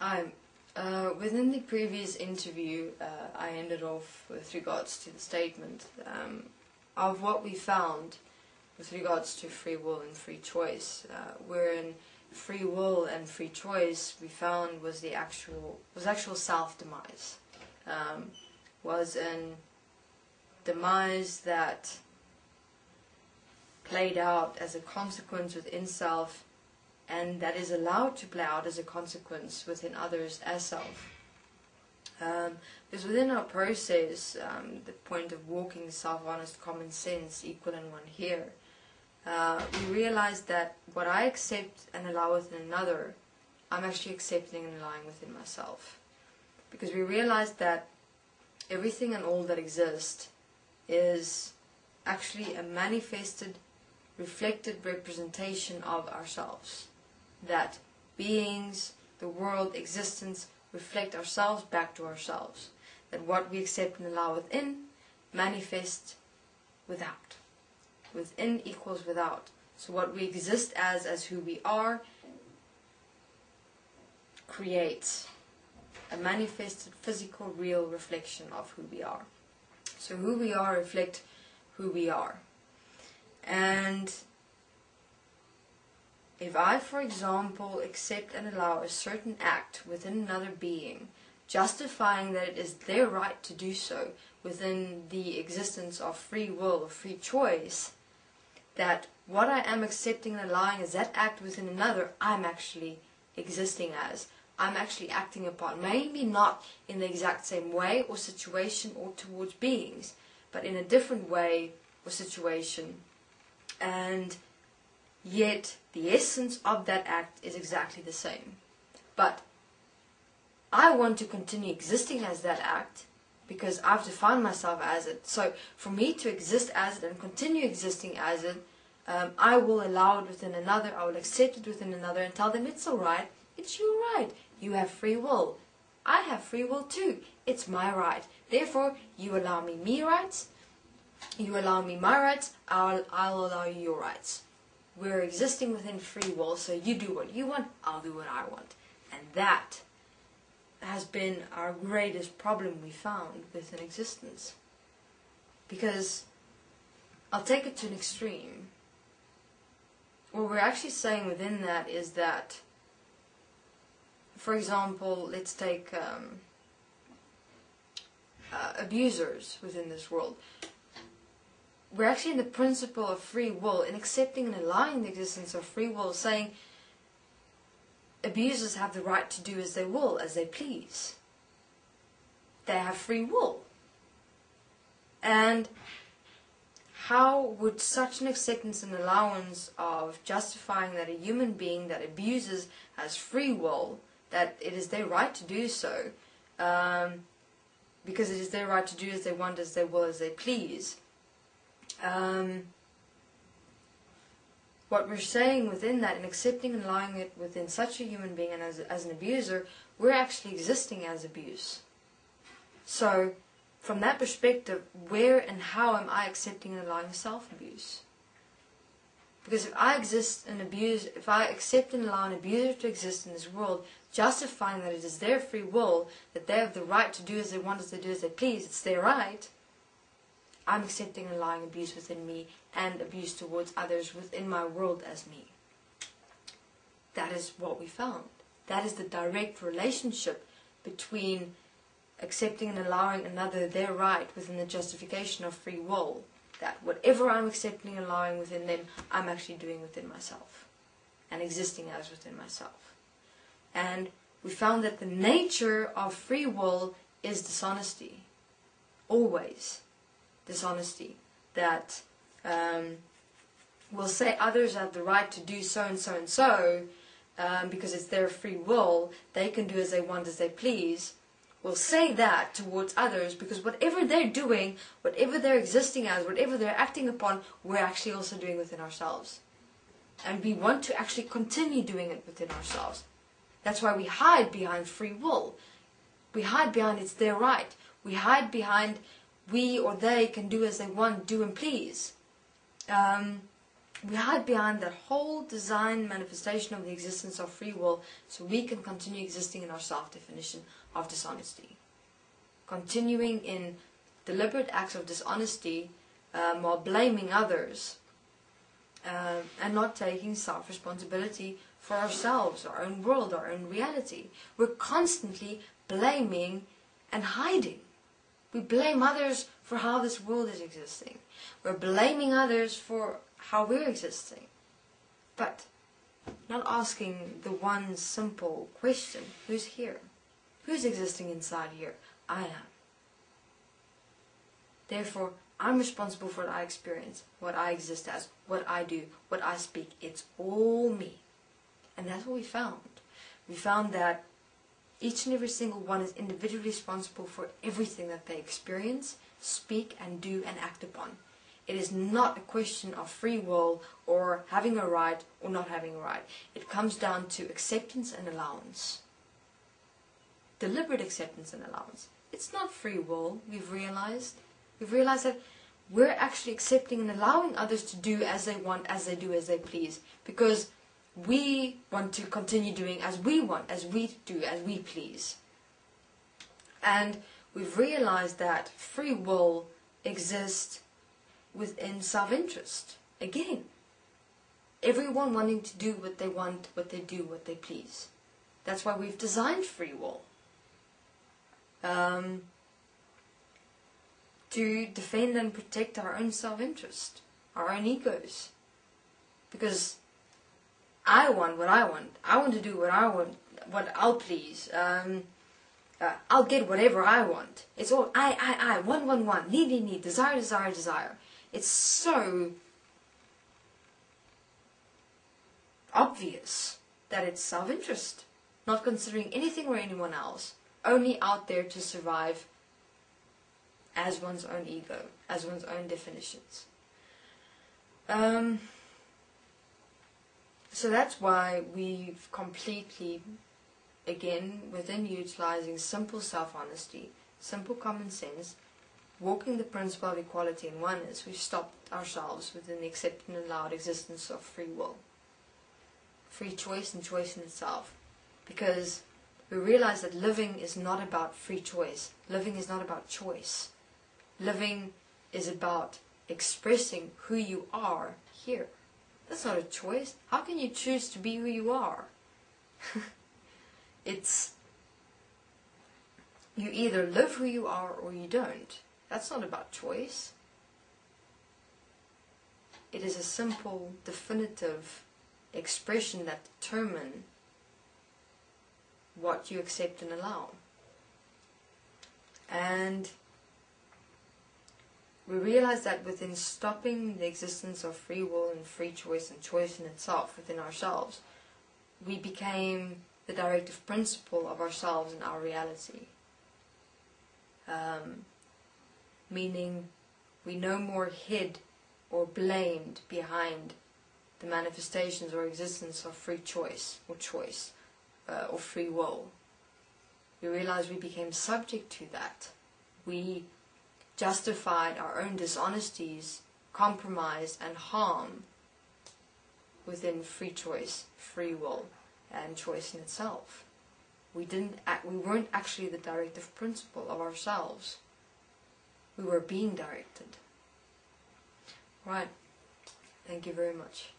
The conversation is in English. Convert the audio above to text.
Hi. Within the previous interview, I ended off with regards to the statement of what we found with regards to free will and free choice. Wherein free will and free choice we found was actual self-demise. Was an demise that played out as a consequence within self, and that is allowed to play out as a consequence within others as self. Because within our process, the point of walking self-honest common sense, equal and one here, we realize that what I accept and allow within another, I'm actually accepting and allowing within myself. Because we realize that everything and all that exists is actually a manifested, reflected representation of ourselves. That beings, the world, existence, reflect ourselves back to ourselves. That what we accept and allow within manifests without. Within equals without. So what we exist as who we are, creates a manifested physical real reflection of who we are. So who we are reflect who we are. And if I, for example, accept and allow a certain act within another being, justifying that it is their right to do so within the existence of free will or free choice, that what I am accepting and allowing as that act within another, I'm actually existing as. I'm actually acting upon. Maybe not in the exact same way or situation or towards beings, but in a different way or situation. And yet the essence of that act is exactly the same. But I want to continue existing as that act because I've defined myself as it. So for me to exist as it and continue existing as it, I will allow it within another, I will accept it within another and tell them it's alright, it's your right. You have free will. I have free will too. It's my right. Therefore, you allow me rights, you allow me my rights, I'll allow you your rights. We're existing within free will, so you do what you want, I'll do what I want. And that has been our greatest problem we found within existence. Because, I'll take it to an extreme. What we're actually saying within that is that, for example, let's take abusers within this world. We're actually in the principle of free will, in accepting and allowing the existence of free will, saying abusers have the right to do as they will, as they please. They have free will. And how would such an acceptance and allowance of justifying that a human being that abuses has free will, that it is their right to do so, because it is their right to do as they want, as they will, as they please. What we're saying within that and accepting and allowing it within such a human being and as an abuser, we're actually existing as abuse. So, from that perspective, where and how am I accepting and allowing self-abuse? Because if I if I accept and allow an abuser to exist in this world, justifying that it is their free will, that they have the right to do as they want, as they do as they please, it's their right, I'm accepting and allowing abuse within me and abuse towards others within my world as me. That is what we found. That is the direct relationship between accepting and allowing another their right within the justification of free will. That whatever I'm accepting and allowing within them, I'm actually doing within myself. And existing as within myself. And we found that the nature of free will is dishonesty. Always. Dishonesty. That will say others have the right to do so and so and so, because it's their free will, they can do as they want, as they please. Will say that towards others because whatever they're doing, whatever they're existing as, whatever they're acting upon, we're actually also doing within ourselves. And we want to actually continue doing it within ourselves. That's why we hide behind free will. We hide behind it's their right. We hide behind we or they can do as they want, do and please. We hide behind that whole design manifestation of the existence of free will so we can continue existing in our self-definition of dishonesty. Continuing in deliberate acts of dishonesty while blaming others and not taking self-responsibility for ourselves, our own world, our own reality. We're constantly blaming and hiding. We blame others for how this world is existing. We're blaming others for how we're existing. But not asking the one simple question, who's here? Who's existing inside here? I am. Therefore, I'm responsible for what I experience, what I exist as, what I do, what I speak. It's all me. And that's what we found. We found that each and every single one is individually responsible for everything that they experience, speak, and do and act upon. It is not a question of free will or having a right or not having a right. It comes down to acceptance and allowance. Deliberate acceptance and allowance. It's not free will, we've realized. We've realized that we're actually accepting and allowing others to do as they want, as they do, as they please. Because we want to continue doing as we want, as we do, as we please. And we've realized that free will exists within self-interest. Again, everyone wanting to do what they want, what they do, what they please. That's why we've designed free will. To defend and protect our own self-interest, our own egos. Because I want what I want. I want to do what I want, what I'll please. I'll get whatever I want. It's all I, want, need, desire. It's so obvious that it's self-interest, not considering anything or anyone else, only out there to survive as one's own ego, as one's own definitions. So that's why we've completely, again, within utilizing simple self-honesty, simple common sense, walking the principle of equality and oneness, we've stopped ourselves within the accepted and allowed existence of free will. Free choice and choice in itself. Because we realize that living is not about free choice. Living is not about choice. Living is about expressing who you are here. That's not a choice. How can you choose to be who you are? It's, you either live who you are or you don't. That's not about choice. It is a simple, definitive expression that determines what you accept and allow. And we realize that within stopping the existence of free will and free choice and choice in itself within ourselves, we became the directive principle of ourselves and our reality. Meaning we no more hid or blamed behind the manifestations or existence of free choice or free will. We realized we became subject to that. We justified our own dishonesties, compromise and harm within free choice, free will and choice in itself. We weren't actually the directive principle of ourselves. We were being directed. Right. Thank you very much.